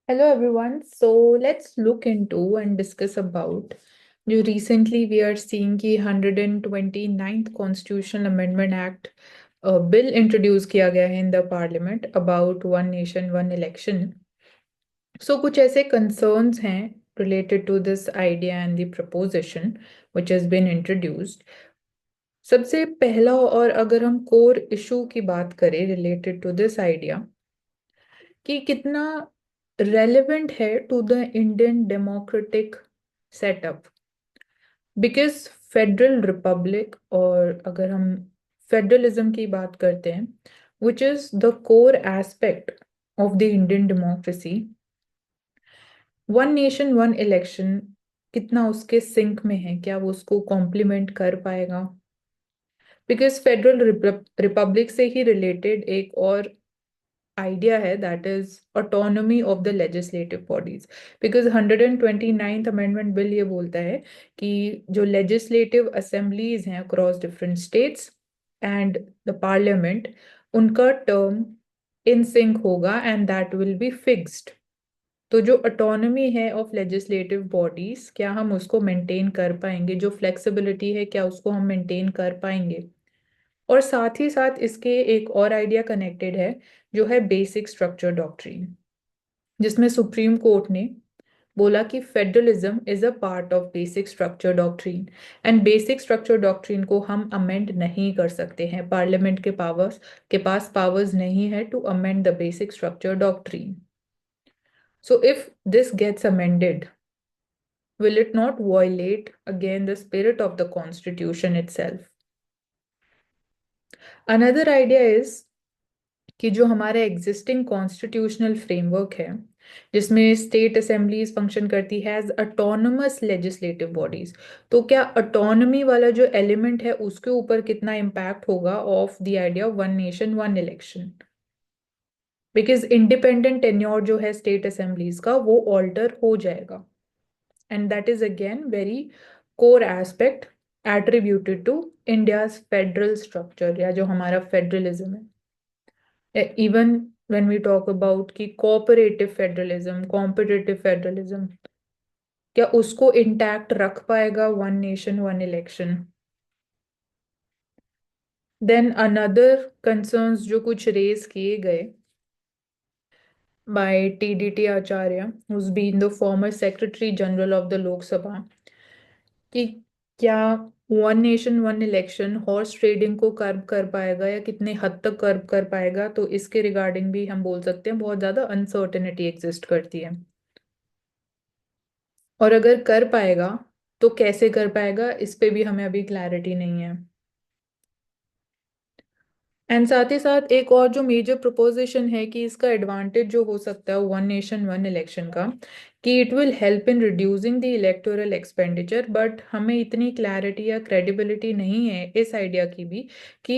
Hello everyone. So let's look into and discuss about जो recently we are seeing कि 129th Constitutional Amendment Act bill introduce किया गया है in the Parliament about one nation one election. So कुछ ऐसे concerns हैं related to this idea and the proposition which has been introduced. सबसे पहला और अगर हम core issue की बात करें related to this idea कि कितना रेलेवेंट है to the Indian democratic setup because federal republic और अगर हम फेडरलिज्म की बात करते हैं which is the core aspect of the Indian democracy one nation one election कितना उसके सिंक में है क्या वो उसको कॉम्प्लीमेंट कर पाएगा बिकॉज फेडरल रिपब्लिक से ही रिलेटेड एक और idea है that is autonomy of the legislative bodies because 129th amendment bill ये बोलता है कि जो legislative assemblies हैं across different states and the parliament उनका term in sync होगा and that will be fixed. तो जो autonomy है of legislative bodies क्या हम उसको maintain कर पाएंगे जो flexibility है क्या उसको हम maintain कर पाएंगे और साथ ही साथ इसके एक और आइडिया कनेक्टेड है जो है बेसिक स्ट्रक्चर डॉक्ट्रिन जिसमें सुप्रीम कोर्ट ने बोला कि federalism is a part of basic structure doctrine and basic structure doctrine को हम अमेंड नहीं कर सकते हैं पार्लियामेंट के पास पावर्स नहीं है to amend the basic structure doctrine so if this gets amended will it not violate again the spirit of the constitution itself? Another idea is कि जो हमारा एग्जिस्टिंग कॉन्स्टिट्यूशनल फ्रेमवर्क है जिसमें स्टेट असेंबलीज फंक्शन करती है as autonomous legislative bodies तो क्या autonomy वाला जो एलिमेंट है उसके ऊपर कितना इम्पैक्ट होगा of the idea one nation one election because independent tenure जो है स्टेट असेंबलीज का वो ऑल्टर हो जाएगा and that is again very core aspect attributed to India's federal structure या जो हमारा फेडरलिज्म है even when we talk about कि cooperative federalism, competitive federalism, क्या उसको इंटैक्ट रख पाएगा one nation one election? Then another concerns जो कुछ रेज किए गए by TDT Achary who's been the former secretary general of the लोक सभा कि क्या one nation one election horse trading को कर्ब कर पाएगा या कितने हद तक कर्ब कर पाएगा तो इसके रिगार्डिंग भी हम बोल सकते हैं बहुत ज्यादा अनसर्टेनिटी एग्जिस्ट करती है और अगर कर पाएगा तो कैसे कर पाएगा इस पे भी हमें अभी क्लैरिटी नहीं है एंड साथ ही साथ एक और जो मेजर प्रोपोजिशन है कि इसका एडवांटेज जो हो सकता है वन नेशन वन इलेक्शन का कि it will help in reducing the electoral expenditure but हमें इतनी क्लैरिटी या क्रेडिबिलिटी नहीं है इस आइडिया की भी कि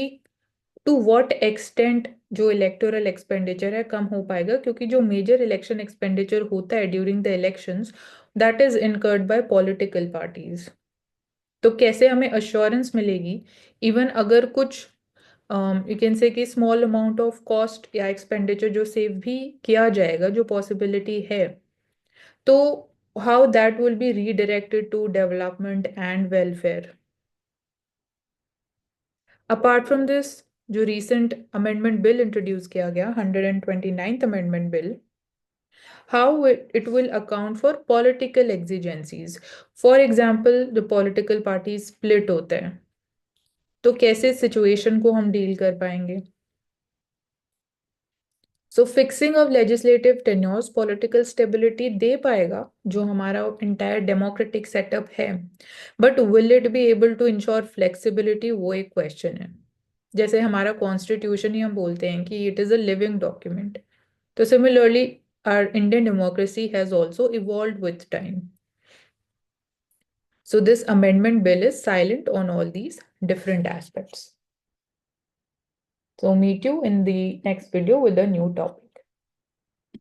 टू व्हाट एक्सटेंट जो इलेक्टोरल एक्सपेंडिचर है कम हो पाएगा क्योंकि जो मेजर इलेक्शन एक्सपेंडिचर होता है during the elections that is incurred by political parties तो कैसे हमें अश्योरेंस मिलेगी इवन अगर कुछ यू कैन से कि स्मॉल अमाउंट ऑफ कॉस्ट या एक्सपेंडिचर जो सेव भी किया जाएगा जो पॉसिबिलिटी है तो how that will be redirected to development and welfare apart from this जो रिसेंट अमेंडमेंट बिल इंट्रोड्यूस किया गया 129th amendment bill how it will account for political exigencies. For example, the political parties split होते हैं तो कैसे situation को हम deal कर पाएंगे so fixing of legislative tenures political stability दे पाएगा जो हमारा इंटायर डेमोक्रेटिक सेटअप है but will it be able to ensure flexibility वो एक क्वेश्चन है जैसे हमारा कॉन्स्टिट्यूशन ही हम बोलते हैं कि it is a living document तो similarly our Indian democracy has also evolved with time. So this amendment bill is silent on all these different aspects. So meet you in the next video with a new topic.